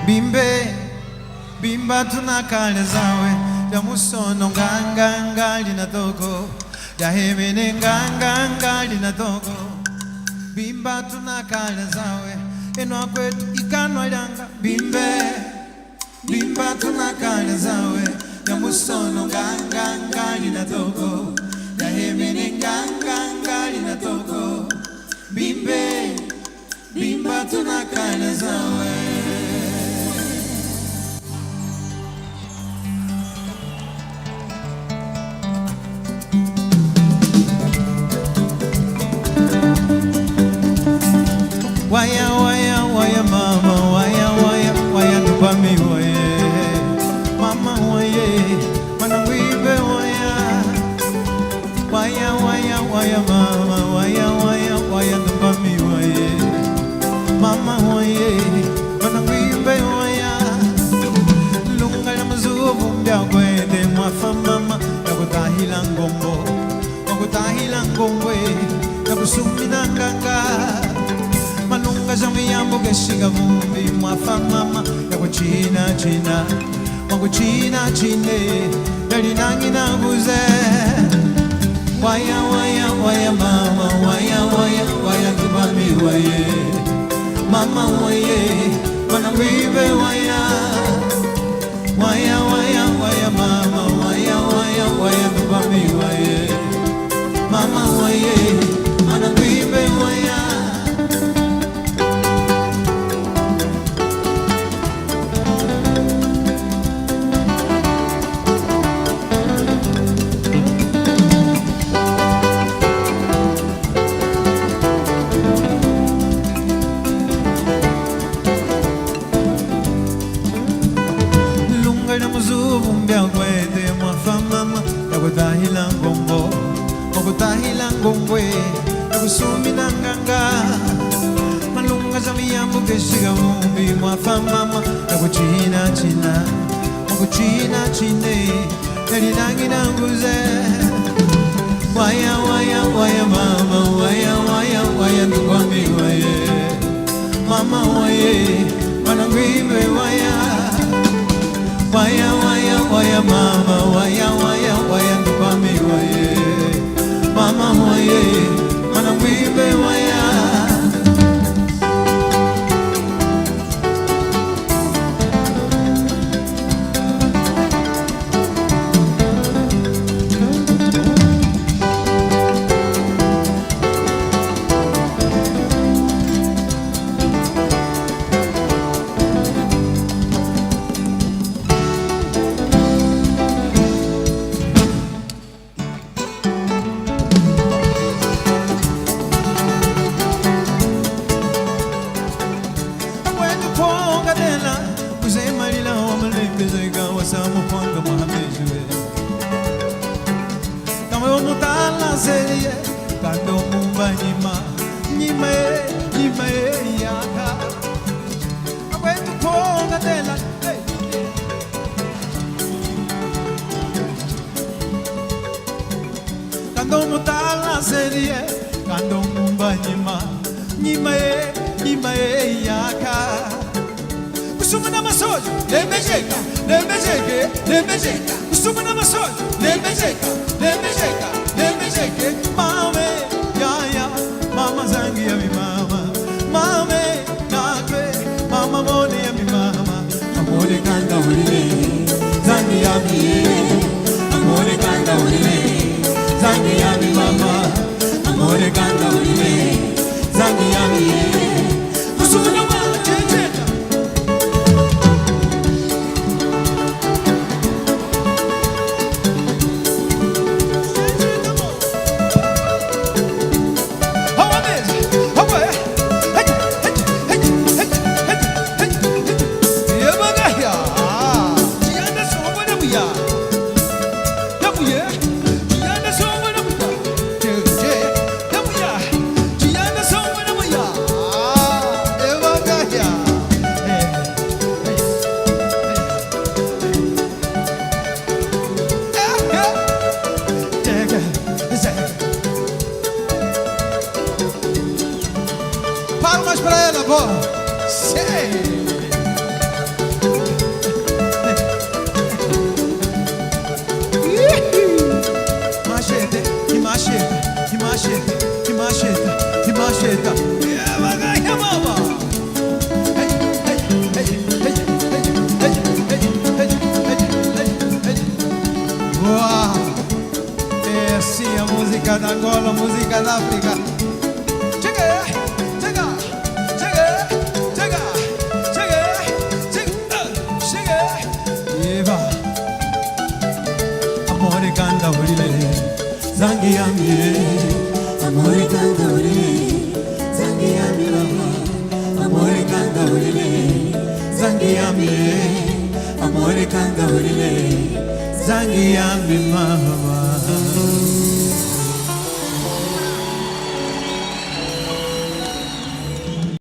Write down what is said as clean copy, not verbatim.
Bimbe, bimba tunakale zawe ya musono nganga lina dogo ya hemene nganga lina dogo. Bimba tunakale zawe eno kwetu ikanwa lyanga. Bimbe, bimba tunakale zawe ya musono nganga lina dogo ya hemene nganga lina dogo. Bimbe, bimba tunakale zawe. Waya waya waya mama waya waya waya nubami waya mama waya manangwibe waya waya waya waya mama waya waya waya nubami waya mama waya manangwibe waya lunga la mazuvu mbya kwende mwafa mama yakutahila ngombo yakutahila ngombe yakusumina nganga. Malunga jambi yambo keshiga vumbi mwafa mama yako china china wangu china chine yali nangi na buze. Waya waya waya mama waya waya waya kubami waye mama waye wana wibe waya waya waya waya mama waya waya waya kubami waye mama waye wana wibe waya. Yakutahila ngombo, yakutahila ngongwe, yakusumina nganga. Malunga zami yambo keshiga vumbi mwafa mama yakuchina china, yakuchina chine yali nangi na nguze. Waya waya waya mama waya waya waya ndukwami waye mama waye manangwibe waya waya waya waya mama waya waya waya ndukwami waye mama waye manangwibe waya. Palmas para ela, pô. Sei. sheta. Bagaya mama. Hey, hey, hey, hey, hey, hey, hey, hey, hey. Wow. É assim a música da Angola, a música da África. Chega, chega, chega, chega, chega, chega. Eva. Amore canta urile, zangi amire. Amore canta urile, zangi amire. Amore canta urile, zangi amire. Amore canta urile, zangi amire.